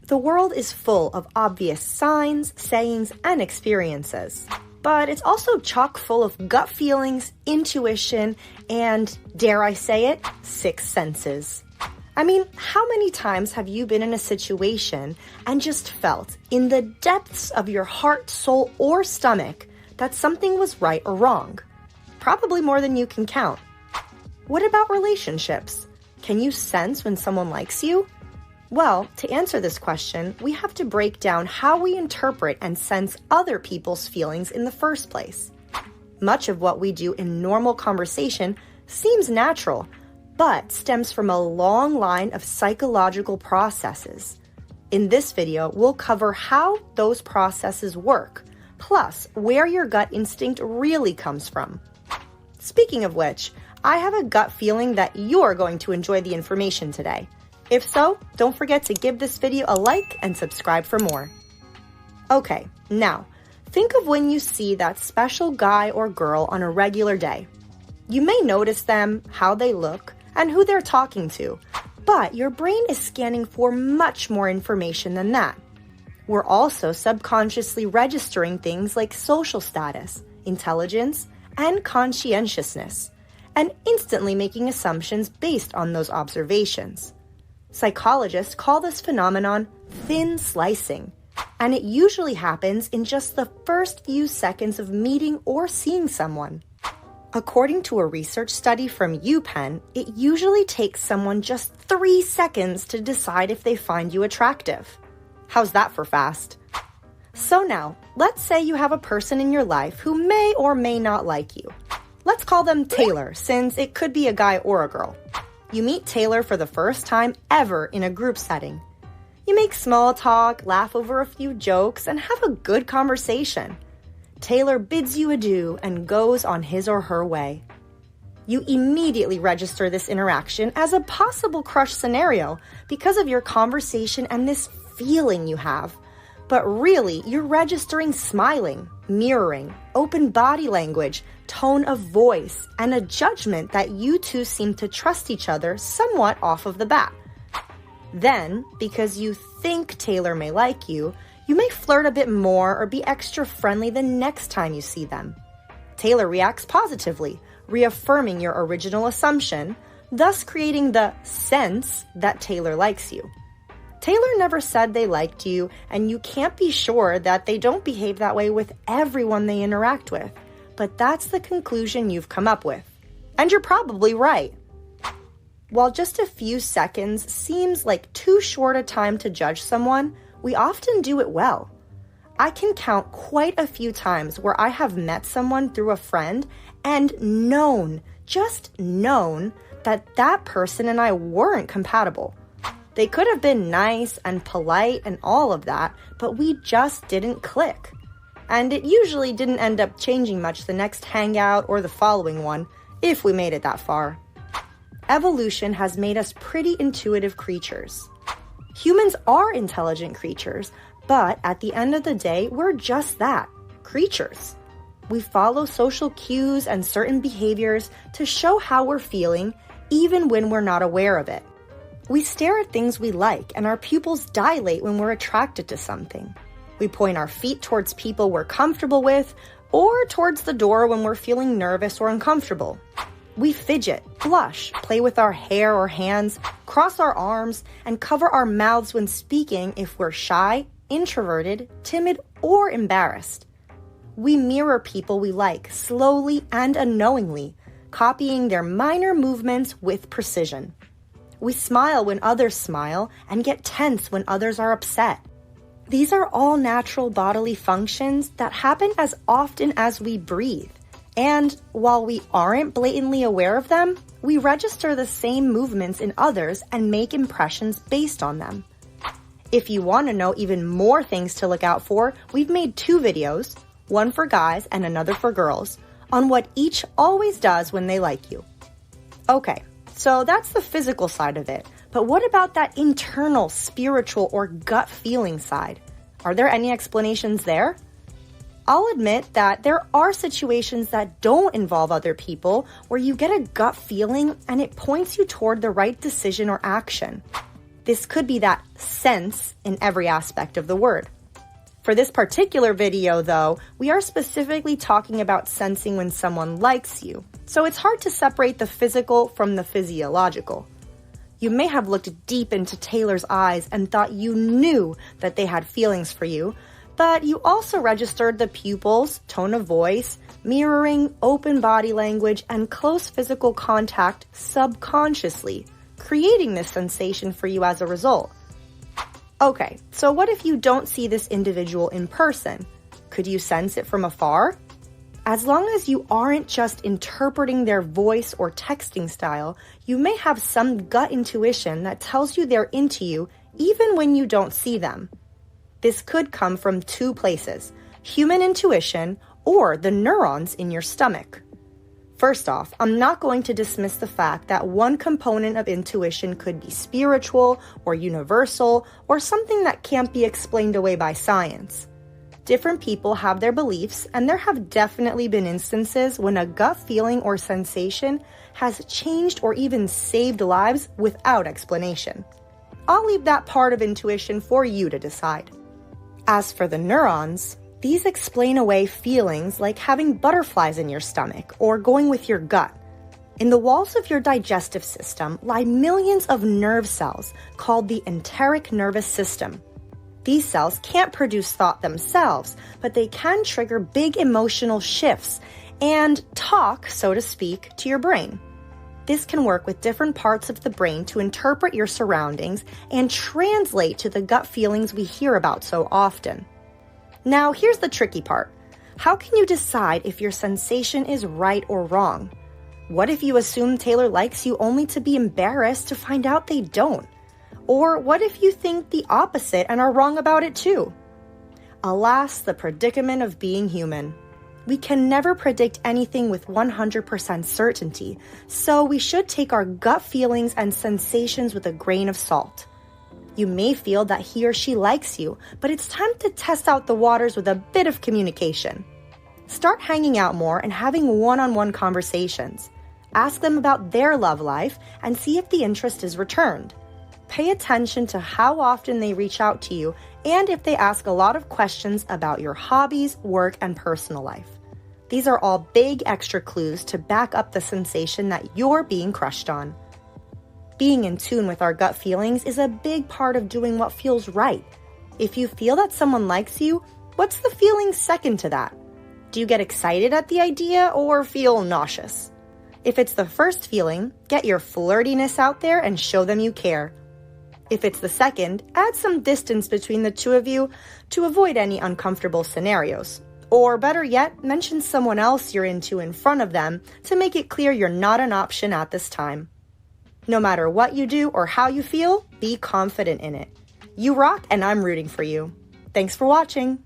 The world is full of obvious signs, sayings, and experiences. But it's also chock full of gut feelings, intuition, and, dare I say it, sixth senses. I mean, how many times have you been in a situation and just felt in the depths of your heart, soul, or stomach that something was right or wrong? Probably more than you can count. What about relationships? Can you sense when someone likes you? Well, to answer this question, we have to break down how we interpret and sense other people's feelings in the first place. Much of what we do in normal conversation seems natural, but stems from a long line of psychological processes. In this video, we'll cover how those processes work, plus where your gut instinct really comes from. Speaking of which, I have a gut feeling that you're going to enjoy the information today. If so, don't forget to give this video a like and subscribe for more. Okay, now, think of when you see that special guy or girl on a regular day. You may notice them, how they look, and who they're talking to, but your brain is scanning for much more information than that. We're also subconsciously registering things like social status, intelligence, and conscientiousness, and instantly making assumptions based on those observations. Psychologists call this phenomenon thin slicing, and it usually happens in just the first few seconds of meeting or seeing someone. According to a research study from UPenn, it usually takes someone just 3 seconds to decide if they find you attractive. How's that for fast? So now, let's say you have a person in your life who may or may not like you. Let's call them Taylor, since it could be a guy or a girl. You meet Taylor for the first time ever in a group setting. You make small talk, laugh over a few jokes, and have a good conversation. Taylor bids you adieu and goes on his or her way. You immediately register this interaction as a possible crush scenario because of your conversation and this feeling you have. But really, you're registering smiling, mirroring, open body language, tone of voice, and a judgment that you two seem to trust each other somewhat off of the bat. Then, because you think Taylor may like you, you may flirt a bit more or be extra friendly the next time you see them. Taylor reacts positively, reaffirming your original assumption, thus creating the sense that Taylor likes you. Taylor never said they liked you, and you can't be sure that they don't behave that way with everyone they interact with. But that's the conclusion you've come up with. And you're probably right. While just a few seconds seems like too short a time to judge someone, we often do it well. I can count quite a few times where I have met someone through a friend and just known, that that person and I weren't compatible. They could have been nice and polite and all of that, but we just didn't click. And it usually didn't end up changing much the next hangout or the following one, if we made it that far. Evolution has made us pretty intuitive creatures. Humans are intelligent creatures, but at the end of the day, we're just that, creatures. We follow social cues and certain behaviors to show how we're feeling, even when we're not aware of it. We stare at things we like, and our pupils dilate when we're attracted to something. We point our feet towards people we're comfortable with, or towards the door when we're feeling nervous or uncomfortable. We fidget, blush, play with our hair or hands, cross our arms, and cover our mouths when speaking if we're shy, introverted, timid, or embarrassed. We mirror people we like slowly and unknowingly, copying their minor movements with precision. We smile when others smile and get tense when others are upset. These are all natural bodily functions that happen as often as we breathe. And while we aren't blatantly aware of them, we register the same movements in others and make impressions based on them. If you want to know even more things to look out for, we've made 2 videos, one for guys and another for girls, on what each always does when they like you. Okay, so that's the physical side of it. But what about that internal, spiritual, or gut feeling side? Are there any explanations there? I'll admit that there are situations that don't involve other people where you get a gut feeling and it points you toward the right decision or action. This could be that sense in every aspect of the word. For this particular video, though, we are specifically talking about sensing when someone likes you, so it's hard to separate the physical from the physiological. You may have looked deep into Taylor's eyes and thought you knew that they had feelings for you, but you also registered the pupils, tone of voice, mirroring, open body language, and close physical contact subconsciously, creating this sensation for you as a result. Okay, so what if you don't see this individual in person? Could you sense it from afar? As long as you aren't just interpreting their voice or texting style, you may have some gut intuition that tells you they're into you even when you don't see them. This could come from two places, human intuition or the neurons in your stomach. First off, I'm not going to dismiss the fact that one component of intuition could be spiritual or universal or something that can't be explained away by science. Different people have their beliefs, and there have definitely been instances when a gut feeling or sensation has changed or even saved lives without explanation. I'll leave that part of intuition for you to decide. As for the neurons, these explain away feelings like having butterflies in your stomach or going with your gut. In the walls of your digestive system lie millions of nerve cells called the enteric nervous system. These cells can't produce thought themselves, but they can trigger big emotional shifts and talk, so to speak, to your brain. This can work with different parts of the brain to interpret your surroundings and translate to the gut feelings we hear about so often. Now, here's the tricky part. How can you decide if your sensation is right or wrong? What if you assume Taylor likes you only to be embarrassed to find out they don't? Or what if you think the opposite and are wrong about it too? Alas, the predicament of being human. We can never predict anything with 100% certainty, so we should take our gut feelings and sensations with a grain of salt. You may feel that he or she likes you, but it's time to test out the waters with a bit of communication. Start hanging out more and having one-on-one conversations. Ask them about their love life and see if the interest is returned. Pay attention to how often they reach out to you and if they ask a lot of questions about your hobbies, work, and personal life. These are all big extra clues to back up the sensation that you're being crushed on. Being in tune with our gut feelings is a big part of doing what feels right. If you feel that someone likes you, what's the feeling second to that? Do you get excited at the idea or feel nauseous? If it's the first feeling, get your flirtiness out there and show them you care. If it's the second, add some distance between the two of you to avoid any uncomfortable scenarios. Or better yet, mention someone else you're into in front of them to make it clear you're not an option at this time. No matter what you do or how you feel, be confident in it. You rock, and I'm rooting for you. Thanks for watching.